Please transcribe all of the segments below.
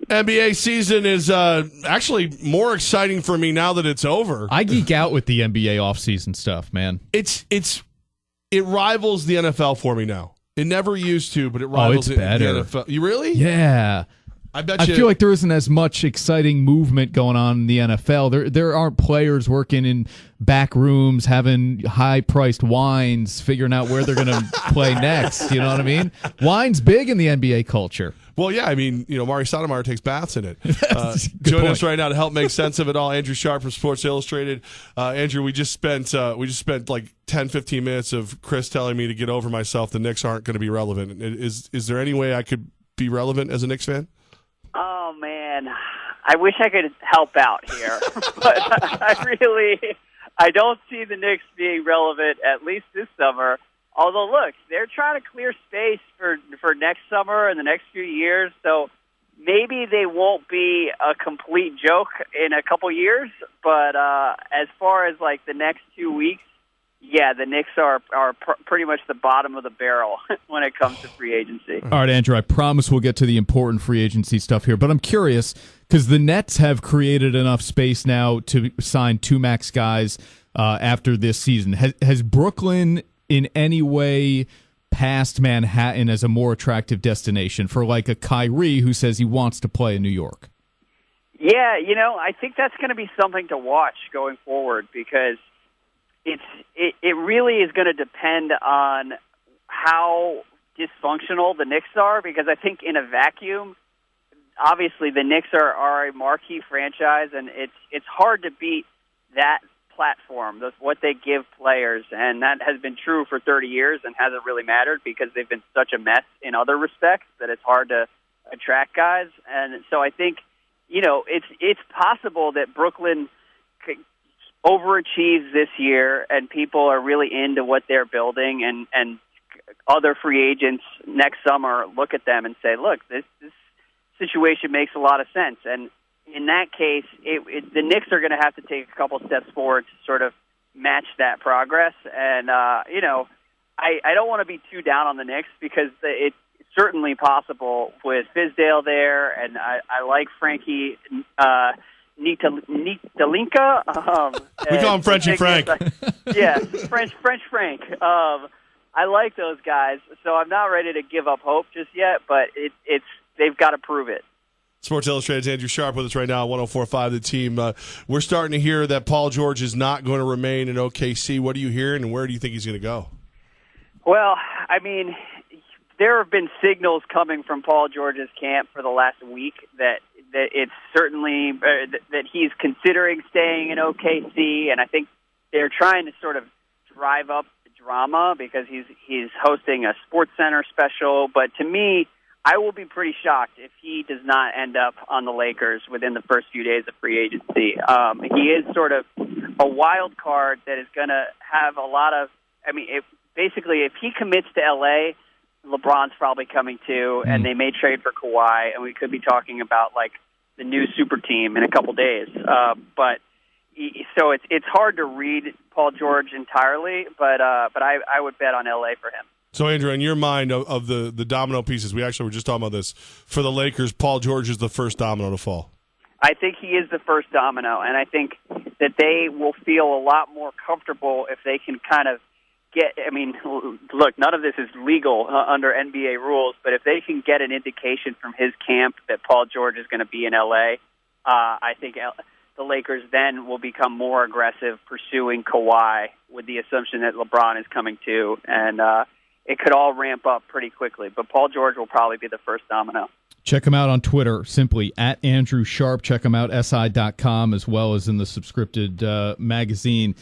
NBA season is actually more exciting for me now that it's over. I geek out with the NBA offseason stuff, man. It rivals the NFL for me now. It never used to, but it rivals it's better. the NFL. You really? Yeah. I bet you. I feel like there isn't as much exciting movement going on in the NFL. There aren't players working in back rooms, having high-priced wines, figuring out where they're going to play next. You know what I mean? Wine's big in the NBA culture. Well, yeah, I mean, Mari Sotomayor takes baths in it. Joining us right now to help make sense of it all, Andrew Sharp from Sports Illustrated. Andrew, we just spent like 10, 15 minutes of Chris telling me to get over myself. The Knicks aren't going to be relevant. Is there any way I could be relevant as a Knicks fan? Oh, man. I wish I could help out here. But I don't see the Knicks being relevant, at least this summer. Although, look, they're trying to clear space for next summer and the next few years, so maybe they won't be a complete joke in a couple years. But as far as, like, the next 2 weeks, yeah, the Knicks are pretty much the bottom of the barrel when it comes to free agency. All right, Andrew, I promise we'll get to the important free agency stuff here, but I'm curious because the Nets have created enough space now to sign 2 max guys after this season. Has Brooklyn in any way passed Manhattan as a more attractive destination for like a Kyrie who says he wants to play in New York? Yeah, I think that's going to be something to watch going forward because it really is going to depend on how dysfunctional the Knicks are, because I think in a vacuum, obviously the Knicks are a marquee franchise, and it's hard to beat that platform, what they give players, and that has been true for 30 years and hasn't really mattered because they've been such a mess in other respects that it's hard to attract guys. And so I think, it's possible that Brooklyn overachieves this year and people are really into what they're building, and other free agents next summer look at them and say, look, this situation makes a lot of sense. And in that case, the Knicks are going to have to take a couple steps forward to sort of match that progress. And, I don't want to be too down on the Knicks because it's certainly possible with Fizdale there, and I like Frankie Nitalinka. We call him Frenchy Frank. Yeah, French Frank. I like those guys, so I'm not ready to give up hope just yet, but they've got to prove it. Sports Illustrated's Andrew Sharp with us right now on 104.5 The Team. We're starting to hear that Paul George is not going to remain in OKC. What are you hearing, and where do you think he's going to go? Well, I mean, there have been signals coming from Paul George's camp for the last week that it's certainly that he's considering staying in OKC, and I think they're trying to sort of drive up the drama because he's hosting a SportsCenter special. But to me, I will be pretty shocked if he does not end up on the Lakers within the first few days of free agency. He is sort of a wild card that is going to have a lot of. I mean, basically, if he commits to LA, LeBron's probably coming too, and they may trade for Kawhi, and we could be talking about like the new super team in a couple days. So it's hard to read Paul George entirely, but I would bet on LA for him. So, Andrew, in your mind of the domino pieces, we actually were just talking about this, for the Lakers, Paul George is the first domino to fall. I think he is the first domino, and I think that they will feel a lot more comfortable if they can kind of look, none of this is legal under NBA rules, but if they can get an indication from his camp that Paul George is going to be in L.A., I think the Lakers then will become more aggressive pursuing Kawhi with the assumption that LeBron is coming too, and it could all ramp up pretty quickly. But Paul George will probably be the first domino. Check him out on Twitter, simply at Andrew Sharp. Check him out, SI.com, as well as in the subscripted magazine.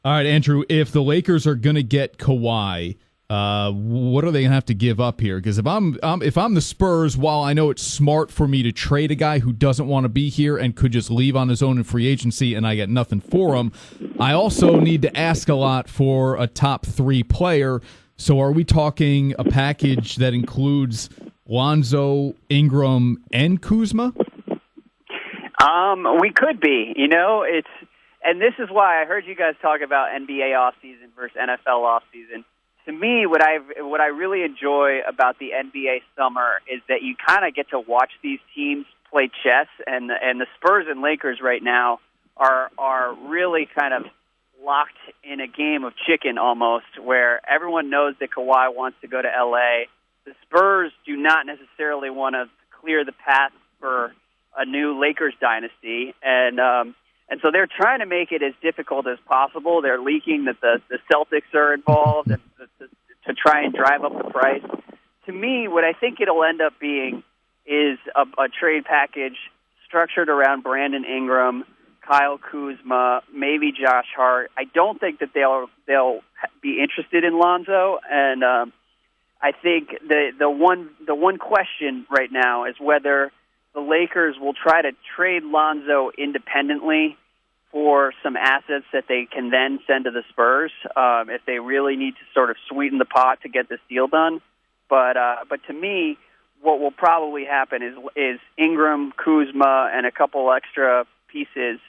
All right, Andrew, if the Lakers are going to get Kawhi, what are they going to have to give up here? Because if I'm the Spurs, while I know it's smart for me to trade a guy who doesn't want to be here and could just leave on his own in free agency and I get nothing for him, I also need to ask a lot for a top 3 player. So are we talking a package that includes Lonzo, Ingram, and Kuzma? We could be. And this is why I heard you guys talk about NBA offseason versus NFL offseason. To me, what I really enjoy about the NBA summer is that you kind of get to watch these teams play chess, and the Spurs and Lakers right now are really kind of locked in a game of chicken almost, where everyone knows that Kawhi wants to go to L.A. The Spurs do not necessarily want to clear the path for a new Lakers dynasty, and so they're trying to make it as difficult as possible. They're leaking that the Celtics are involved and to try and drive up the price. To me, what I think it'll end up being is a trade package structured around Brandon Ingram, Kyle Kuzma, maybe Josh Hart. I don't think that they'll be interested in Lonzo, and I think the one question right now is whether the Lakers will try to trade Lonzo independently for some assets that they can then send to the Spurs if they really need to sort of sweeten the pot to get this deal done. But to me, what will probably happen is Ingram, Kuzma, and a couple extra pieces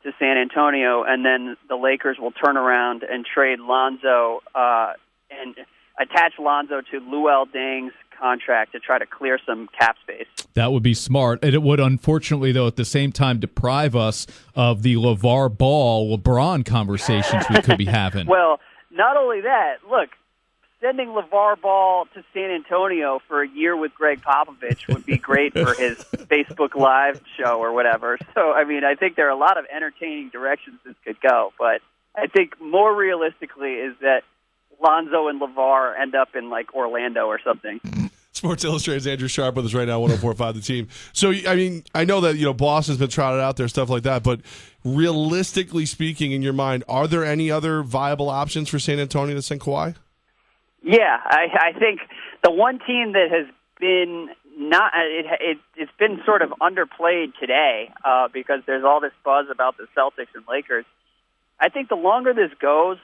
to San Antonio, and then the Lakers will turn around and trade Lonzo and attach Lonzo to Luol Deng's contract to try to clear some cap space. That would be smart. And it would, unfortunately, though, at the same time deprive us of the LeVar Ball, LeBron conversations we could be having. Well, not only that, look, sending LeVar Ball to San Antonio for a year with Greg Popovich would be great for his Facebook Live show or whatever. So, I mean, I think there are a lot of entertaining directions this could go. But I think more realistically is that Lonzo and LeVar end up in, like, Orlando or something. Sports Illustrated's Andrew Sharp with us right now, 104.5 The Team. So, I mean, I know that, Boston's been trotted out there, stuff like that, but realistically speaking, in your mind, are there any other viable options for San Antonio to send Kawhi? Yeah, I think the one team that has been it's been sort of underplayed today because there's all this buzz about the Celtics and Lakers. I think the longer this goes,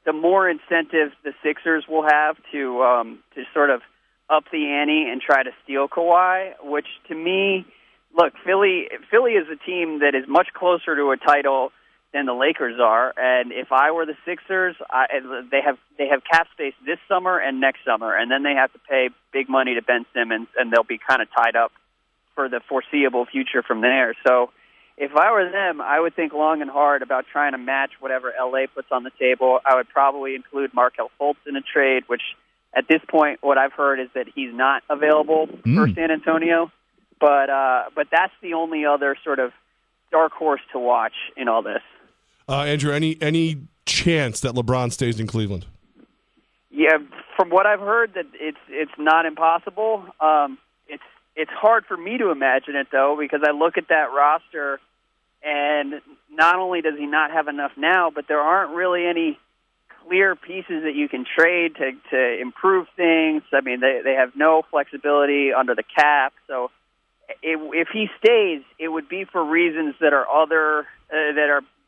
the more incentive the Sixers will have to sort of up the ante and try to steal Kawhi, which to me, look, Philly is a team that is much closer to a title than the Lakers are, and if I were the Sixers, they have cap space this summer and next summer, and then they have to pay big money to Ben Simmons, and they'll be kind of tied up for the foreseeable future from there. So if I were them, I would think long and hard about trying to match whatever LA puts on the table. I would probably include Markelle Fultz in a trade, which at this point, what I've heard is that he's not available for San Antonio, but that's the only other sort of dark horse to watch in all this. Andrew, any chance that LeBron stays in Cleveland? Yeah, from what I've heard, that it's not impossible. It's hard for me to imagine it though, because I look at that roster, and not only does he not have enough now, but there aren't really any clear pieces that you can trade to improve things. I mean, they have no flexibility under the cap, so if he stays, it would be for reasons that are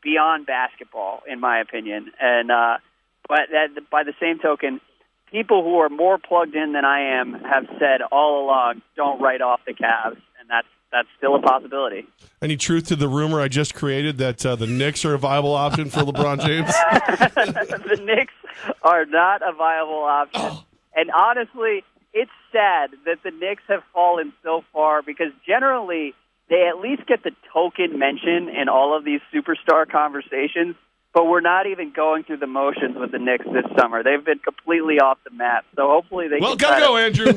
beyond basketball, in my opinion. And but that, by the same token, people who are more plugged in than I am have said all along, don't write off the Cavs, and that's still a possibility. Any truth to the rumor I just created that the Knicks are a viable option for LeBron James? The Knicks are not a viable option. And honestly, it's sad that the Knicks have fallen so far, because generally they at least get the token mention in all of these superstar conversations, but we're not even going through the motions with the Knicks this summer. They've been completely off the map. So hopefully they Well, gotta go, Andrew.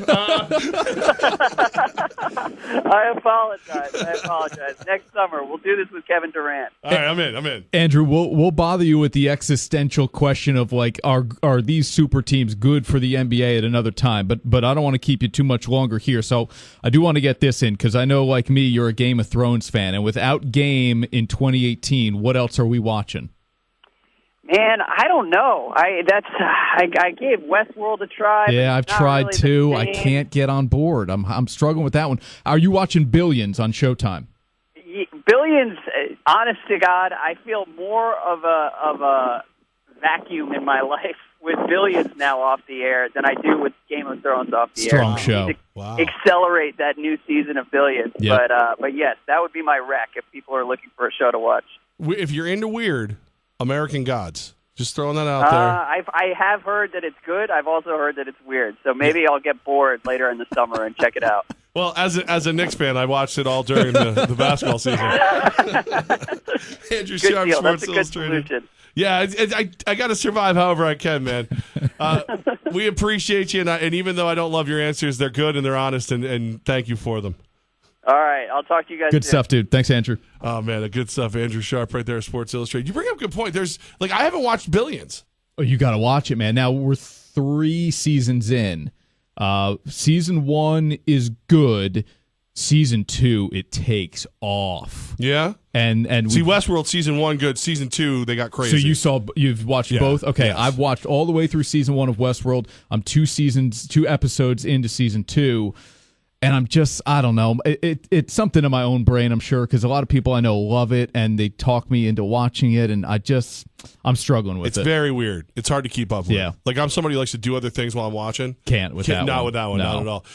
I apologize. Next summer, we'll do this with Kevin Durant. All right, I'm in. Andrew, we'll bother you with the existential question of, like, are these super teams good for the NBA at another time? But I don't want to keep you too much longer here. So I do want to get this in, because I know, like me, you're a Game of Thrones fan. And without Game in 2018, what else are we watching? Man, I don't know. I gave Westworld a try. Yeah, I've tried really too. I can't get on board. I'm struggling with that one. Are you watching Billions on Showtime? Billions, honest to God, I feel more of a vacuum in my life with Billions now off the air than I do with Game of Thrones off the air. Strong show. Wow. Accelerate that new season of Billions. Yep. But yes, that would be my rec if people are looking for a show to watch. If you're into weird, American Gods. Just throwing that out there. I have heard that it's good. I've also heard that it's weird. So maybe I'll get bored later in the summer and check it out. Well, as a Knicks fan, I watched it all during the basketball season. Andrew Good Sharp, deal. Sports That's a good Illustrated. solution. Yeah, I got to survive however I can, man. We appreciate you, and even though I don't love your answers, they're good and they're honest, and thank you for them. All right, I'll talk to you guys Good soon. stuff, dude. Thanks, Andrew. Oh man, the good stuff. Andrew Sharp right there, Sports Illustrated. You bring up a good point. There's I haven't watched Billions. Oh, you got to watch it, man. Now we're 3 seasons in. Season 1 is good. Season 2, it takes off. Yeah, and see, Westworld season 1 good. Season 2 they got crazy. So you've watched both. Okay, yes. I've watched all the way through season 1 of Westworld. I'm 2 episodes into season 2. And I don't know. It's something in my own brain, I'm sure, because a lot of people I know love it, and they talk me into watching it, and I'm struggling with it. It's very weird. It's hard to keep up with. Yeah. Like, I'm somebody who likes to do other things while I'm watching. Can't with that one. Not with that one, No. not at all.